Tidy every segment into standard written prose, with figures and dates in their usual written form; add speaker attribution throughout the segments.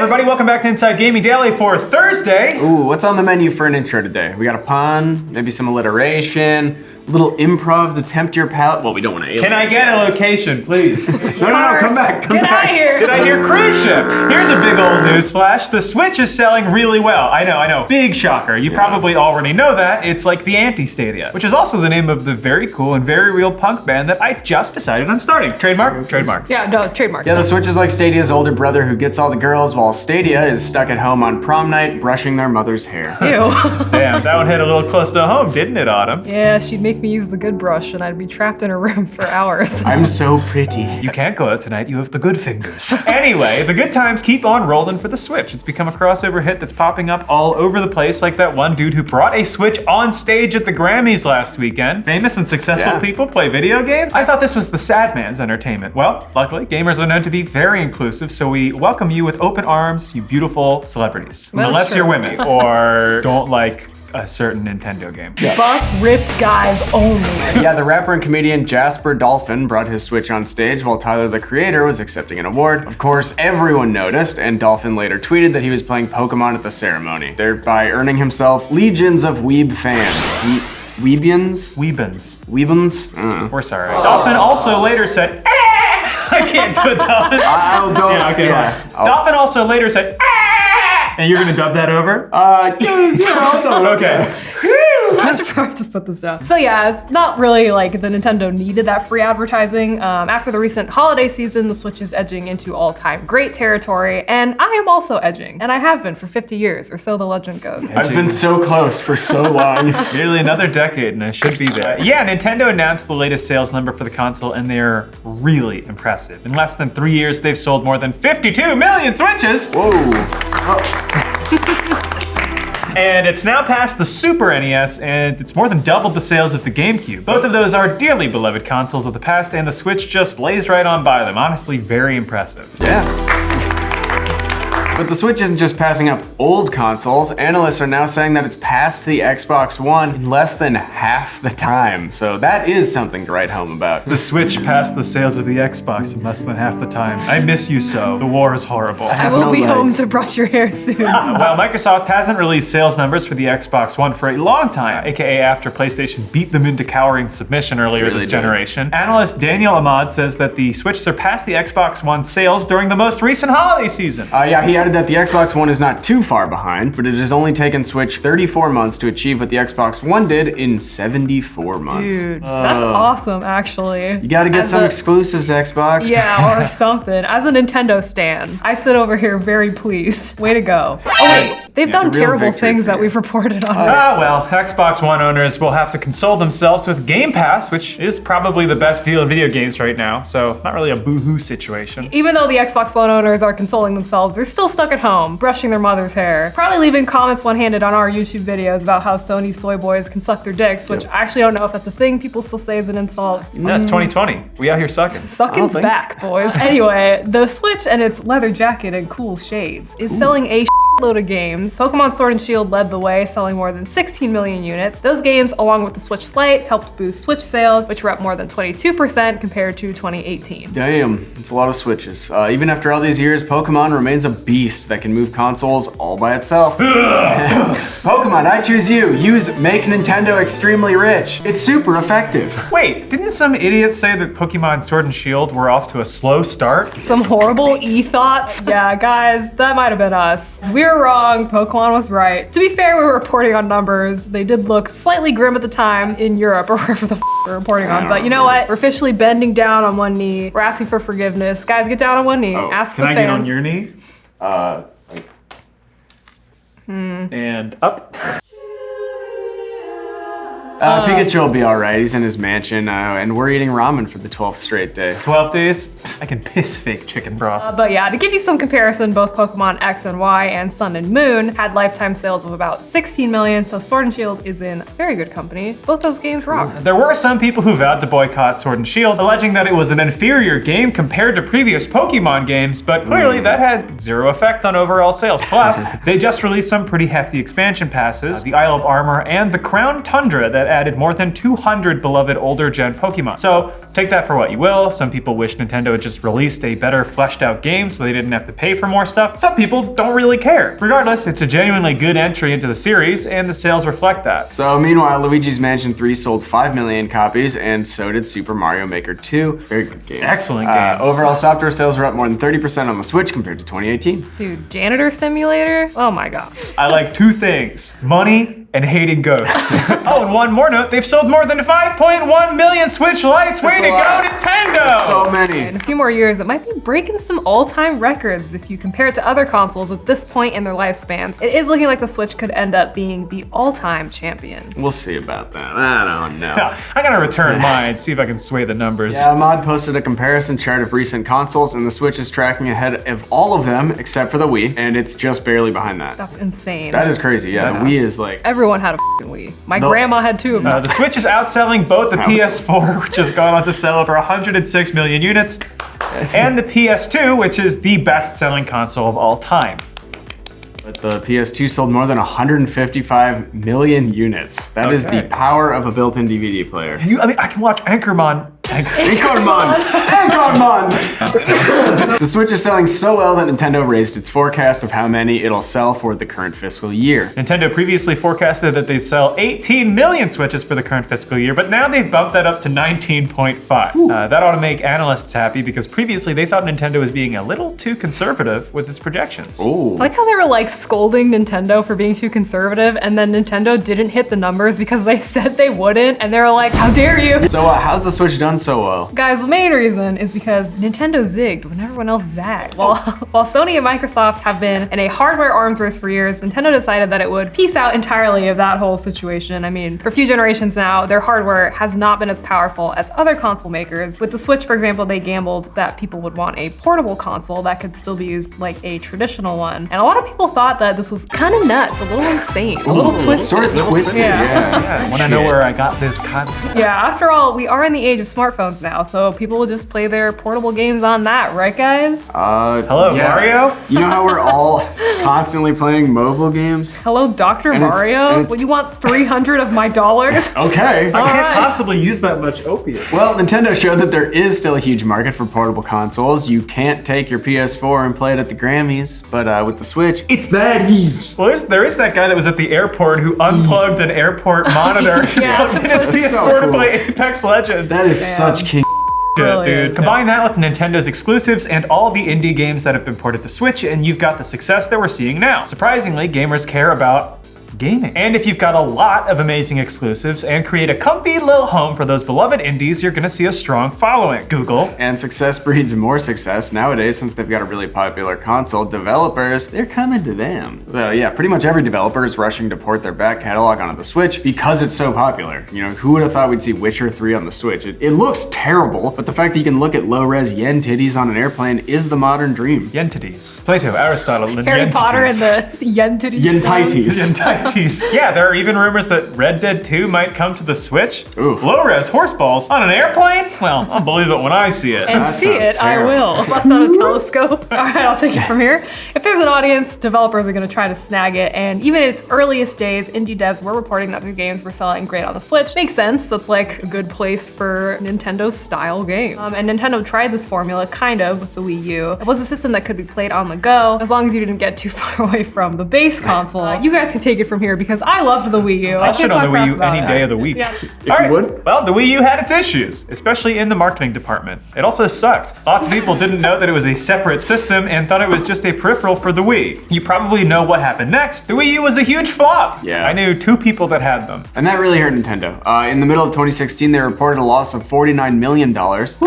Speaker 1: everybody, welcome back to Inside Gaming Daily for Thursday.
Speaker 2: Ooh, what's on the menu for an intro today? We got a pun, maybe some alliteration, a little improv to tempt your palate. Well, we don't want to.
Speaker 1: Can I get a location, please?
Speaker 2: No, come back, come
Speaker 3: Get
Speaker 2: back.
Speaker 3: out of here.
Speaker 1: Did I hear cruise ship? Here's a big old news flash. The Switch is selling really well. I know. Big shocker. You probably already know that. It's like the Anti-Stadia, which is also the name of the very cool and very real punk band that I just decided I'm starting. Trademark? Trademark.
Speaker 3: Yeah, no, trademark.
Speaker 2: Yeah, the Switch is like Stadia's older brother who gets all the girls while Stadia is stuck at home on prom night brushing their mother's hair.
Speaker 3: Ew.
Speaker 1: Damn, that one hit a little close to home, didn't it, Autumn?
Speaker 3: Yeah, she'd make me use the good brush and I'd be trapped in a room for hours.
Speaker 2: I'm so pretty.
Speaker 1: You can't go out tonight, you have the good fingers. Anyway, the good times keep on rolling for the Switch. It's become a crossover hit that's popping up all over the place, like that one dude who brought a Switch on stage at the Grammys last weekend. Famous and successful people play video games? I thought this was the sad man's entertainment. Well, luckily, gamers are known to be very inclusive, so we welcome you with open arms, you beautiful celebrities.
Speaker 3: That is
Speaker 1: Unless
Speaker 3: true.
Speaker 1: you're women or don't like a certain Nintendo game.
Speaker 3: Buff, ripped guys only.
Speaker 2: Yeah, the rapper and comedian Jasper Dolphin brought his Switch on stage while Tyler, the Creator, was accepting an award. Of course, everyone noticed, and Dolphin later tweeted that he was playing Pokemon at the ceremony, thereby earning himself legions of weeb fans. Weebians?
Speaker 1: Weebins.
Speaker 2: Weebans?
Speaker 1: We're sorry. Dolphin also later said, I can't do it, Dolphin.
Speaker 2: I'll go.
Speaker 1: Yeah, okay.
Speaker 2: Yeah.
Speaker 1: Dolphin also later said, and you're gonna dub that over? Okay.
Speaker 3: I should probably just put this down. So yeah, it's not really like the Nintendo needed that free advertising. After the recent holiday season, the Switch is edging into all-time great territory, and I am also edging, and I have been for 50 years, or so the legend goes.
Speaker 2: I've been so close for so long.
Speaker 1: Nearly another decade, and I should be there. Yeah, Nintendo announced the latest sales number for the console, and they're really impressive. In less than 3 years, they've sold more than 52 million Switches!
Speaker 2: Whoa.
Speaker 1: And it's now past the Super NES, and it's more than doubled the sales of the GameCube. Both of those are dearly beloved consoles of the past, and the Switch just lays right on by them. Honestly, very impressive.
Speaker 2: Yeah. But the Switch isn't just passing up old consoles. Analysts are now saying that it's passed the Xbox One in less than half the time. So that is something to write home about.
Speaker 1: The Switch passed the sales of the Xbox in less than half the time. I miss you so. The war is horrible.
Speaker 3: I will be home to brush your hair soon.
Speaker 1: While Microsoft hasn't released sales numbers for the Xbox One for a long time, aka after PlayStation beat them into cowering submission earlier this generation, analyst Daniel Ahmad says that the Switch surpassed the Xbox One sales during the most recent holiday season.
Speaker 2: Yeah, he added that the Xbox One is not too far behind, but it has only taken Switch 34 months to achieve what the Xbox One did in 74 months.
Speaker 3: Dude, that's awesome, actually.
Speaker 2: You gotta get some exclusives, Xbox.
Speaker 3: Yeah, or something. As a Nintendo stan, I sit over here very pleased. Way to go. Oh wait, they've done
Speaker 2: a real
Speaker 3: terrible
Speaker 2: victory
Speaker 3: things
Speaker 2: for
Speaker 3: that
Speaker 2: you.
Speaker 3: we've reported on.
Speaker 1: Ah, well, Xbox One owners will have to console themselves with Game Pass, which is probably the best deal in video games right now, so not really a boo-hoo situation.
Speaker 3: Even though the Xbox One owners are consoling themselves, they're still stuck at home, brushing their mother's hair. Probably leaving comments one-handed on our YouTube videos about how Sony soy boys can suck their dicks, which I actually don't know if that's a thing people still say is an insult.
Speaker 1: Yeah, it's 2020. We out here sucking.
Speaker 3: Sucking's
Speaker 2: think
Speaker 3: back, boys. Anyway, the Switch and its leather jacket and cool shades is selling a load of games. Pokemon Sword and Shield led the way, selling more than 16 million units. Those games, along with the Switch Lite, helped boost Switch sales, which were up more than 22% compared to 2018.
Speaker 2: Damn, it's a lot of Switches. Even after all these years, Pokemon remains a beast that can move consoles all by itself. Pokemon, I choose you. Make Nintendo extremely rich. It's super effective.
Speaker 1: Wait, didn't some idiot say that Pokemon Sword and Shield were off to a slow start?
Speaker 3: Some horrible e-thoughts. Yeah, guys, that might have been us. We were wrong, Pokemon was right. To be fair, we were reporting on numbers. They did look slightly grim at the time in Europe or wherever the we're reporting on. But you know what? We're officially bending down on one knee. We're asking for forgiveness. Guys, get down on one knee. Ask
Speaker 1: Can
Speaker 3: the
Speaker 1: I
Speaker 3: fans.
Speaker 1: get on your knee? And up.
Speaker 2: Pikachu will be all right. He's in his mansion, and we're eating ramen for the 12th straight day.
Speaker 1: 12 days? I can piss fake chicken broth.
Speaker 3: But yeah, to give you some comparison, both Pokemon X and Y and Sun and Moon had lifetime sales of about 16 million, so Sword and Shield is in very good company. Both those games rock.
Speaker 1: There were some people who vowed to boycott Sword and Shield, alleging that it was an inferior game compared to previous Pokemon games, but clearly that had zero effect on overall sales. Plus, they just released some pretty hefty expansion passes, the Isle of Armor and the Crown Tundra, that that added more than 200 beloved older gen Pokemon. So take that for what you will. Some people wish Nintendo had just released a better fleshed out game so they didn't have to pay for more stuff. Some people don't really care. Regardless, it's a genuinely good entry into the series and the sales reflect that.
Speaker 2: So meanwhile, Luigi's Mansion 3 sold 5 million copies, and so did Super Mario Maker 2. Very good games.
Speaker 1: Excellent games.
Speaker 2: Overall software sales were up more than 30% on the Switch compared to 2018.
Speaker 3: Dude, Janitor Simulator? Oh my god.
Speaker 1: I like two things: money and hating ghosts. Oh, and one more note, they've sold more than 5.1 million Switch Lites. Way to go, Nintendo!
Speaker 2: So many.
Speaker 3: In a few more years, it might be breaking some all-time records if you compare it to other consoles at this point in their lifespans. It is looking like the Switch could end up being the all-time champion.
Speaker 2: We'll see about that. I don't know.
Speaker 1: I gotta return mine, see if I can sway the numbers.
Speaker 2: Yeah, Mod posted a comparison chart of recent consoles, and the Switch is tracking ahead of all of them except for the Wii, and it's just barely behind that.
Speaker 3: That's insane.
Speaker 2: That is crazy. Yeah, the Wii is like...
Speaker 3: Everyone had a f***ing Wii. My grandma had two of them.
Speaker 1: The Switch is outselling both the PS4, which has gone on to sell over 106 million units, and the PS2, which is the best-selling console of all time.
Speaker 2: But the PS2 sold more than 155 million units. That is the power of a built-in DVD player.
Speaker 1: I can watch Anchorman.
Speaker 2: Anchorman! The Switch is selling so well that Nintendo raised its forecast of how many it'll sell for the current fiscal year.
Speaker 1: Nintendo previously forecasted that they'd sell 18 million Switches for the current fiscal year, but now they've bumped that up to 19.5. That ought to make analysts happy because previously they thought Nintendo was being a little too conservative with its projections.
Speaker 2: Ooh.
Speaker 3: I like how they were like scolding Nintendo for being too conservative, and then Nintendo didn't hit the numbers because they said they wouldn't, and they were like, how dare you?
Speaker 2: So how's the Switch done so well?
Speaker 3: Guys, the main reason is because Nintendo zigged when everyone else zagged. While Sony and Microsoft have been in a hardware arms race for years, Nintendo decided that it would piece out entirely of that whole situation. I mean, for a few generations now, their hardware has not been as powerful as other console makers. With the Switch, for example, they gambled that people would want a portable console that could still be used like a traditional one. And a lot of people thought that this was kind of nuts, a little insane, a little twisted.
Speaker 2: Sort of twisted,
Speaker 1: Yeah, I want to know where I got this concept.
Speaker 3: Yeah, after all, we are in the age of smartphones now, so people will just play their portable games on that, right guys?
Speaker 1: Hello, Mario?
Speaker 2: You know how we're all constantly playing mobile games?
Speaker 3: Hello, Dr. Mario? Would you want 300 of my dollars?
Speaker 2: Okay.
Speaker 1: I can't possibly use that much opiate.
Speaker 2: Well, Nintendo showed that there is still a huge market for portable consoles. You can't take your PS4 and play it at the Grammys, but with the Switch, it's that easy.
Speaker 1: Well, there is that guy that was at the airport who unplugged an airport monitor and plugged in his PS4
Speaker 2: so
Speaker 1: to
Speaker 2: cool.
Speaker 1: play Apex Legends.
Speaker 2: That is such king.
Speaker 1: Dude. Combine that with Nintendo's exclusives and all the indie games that have been ported to Switch, and you've got the success that we're seeing now. Surprisingly, gamers care about gaming. And if you've got a lot of amazing exclusives and create a comfy little home for those beloved indies, you're gonna see a strong following. Google.
Speaker 2: And success breeds more success. Nowadays, since they've got a really popular console, developers, they're coming to them. So yeah, pretty much every developer is rushing to port their back catalog onto the Switch because it's so popular. You know, who would have thought we'd see Witcher 3 on the Switch? It looks terrible, but the fact that you can look at low-res yen titties on an airplane is the modern dream.
Speaker 1: Yentities. Plato, Aristotle, and
Speaker 3: Harry
Speaker 1: Yentities.
Speaker 3: Potter and the Yentities.
Speaker 2: Yentites.
Speaker 1: Yeah, there are even rumors that Red Dead 2 might come to the Switch.
Speaker 2: Ooh.
Speaker 1: Low-res horse balls on an airplane? Well, I'll believe it when I see it.
Speaker 3: And
Speaker 2: That
Speaker 3: see
Speaker 2: sounds
Speaker 3: it, I
Speaker 2: terrible.
Speaker 3: will. Bust out a telescope. All right, I'll take it from here. If there's an audience, developers are going to try to snag it. And even in its earliest days, indie devs were reporting that their games were selling great on the Switch. Makes sense. That's like a good place for Nintendo-style games. And Nintendo tried this formula, kind of, with the Wii U. It was a system that could be played on the go, as long as you didn't get too far away from the base console. You guys can take it from here because I loved the Wii U.
Speaker 1: I'll shit on the Wii U any day of the week. All right.
Speaker 2: would?
Speaker 1: Well, the Wii U had its issues, especially in the marketing department. It also sucked. Lots of people didn't know that it was a separate system and thought it was just a peripheral for the Wii. You probably know what happened next. The Wii U was a huge flop.
Speaker 2: Yeah.
Speaker 1: I knew 2 people that had them.
Speaker 2: And that really hurt Nintendo. In the middle of 2016, they reported a loss of $49 million, as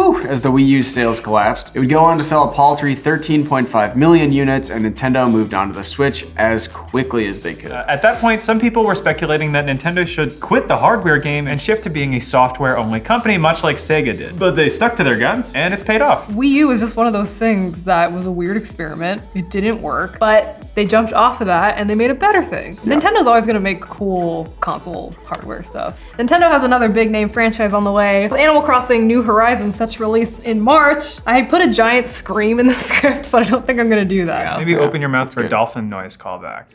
Speaker 2: the Wii U's sales collapsed. It would go on to sell a paltry 13.5 million units, and Nintendo moved on to the Switch as quickly as they could.
Speaker 1: At that point, some people were speculating that Nintendo should quit the hardware game and shift to being a software-only company, much like Sega did. But they stuck to their guns, and it's paid off.
Speaker 3: Wii U was just one of those things that was a weird experiment. It didn't work, but they jumped off of that and they made a better thing. Nintendo's always gonna make cool console hardware stuff. Nintendo has another big name franchise on the way. With Animal Crossing New Horizons set to release in March, I put a giant scream in the script, but I don't think I'm gonna do that.
Speaker 1: Maybe open your mouth for a dolphin noise callback.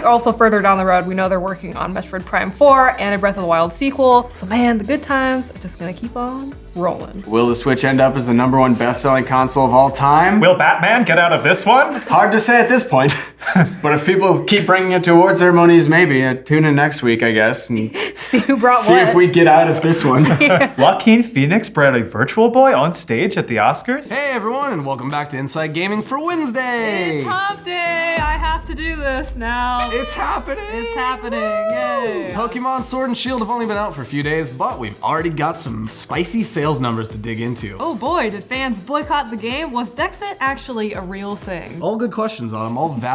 Speaker 3: Also further down the road, we know they're working on Metroid Prime 4 and a Breath of the Wild sequel. So man, the good times are just gonna keep on rolling.
Speaker 2: Will the Switch end up as the #1 best-selling console of all time?
Speaker 1: Will Batman get out of this one?
Speaker 2: Hard to say at this point. But if people keep bringing it to award ceremonies, maybe. Tune in next week, I guess, and
Speaker 3: See who brought
Speaker 2: see
Speaker 3: what.
Speaker 2: if we get out of this one.
Speaker 1: Joaquin Phoenix brought a Virtual Boy on stage at the Oscars?
Speaker 4: Hey everyone, and welcome back to Inside Gaming for Wednesday!
Speaker 3: It's hump day. I have to do this now.
Speaker 4: It's happening!
Speaker 3: It's happening. Yay.
Speaker 4: Pokemon Sword and Shield have only been out for a few days, but we've already got some spicy sales numbers to dig into.
Speaker 3: Oh boy, did fans boycott the game? Was Dexit actually a real thing?
Speaker 4: All good questions, Autumn. All valid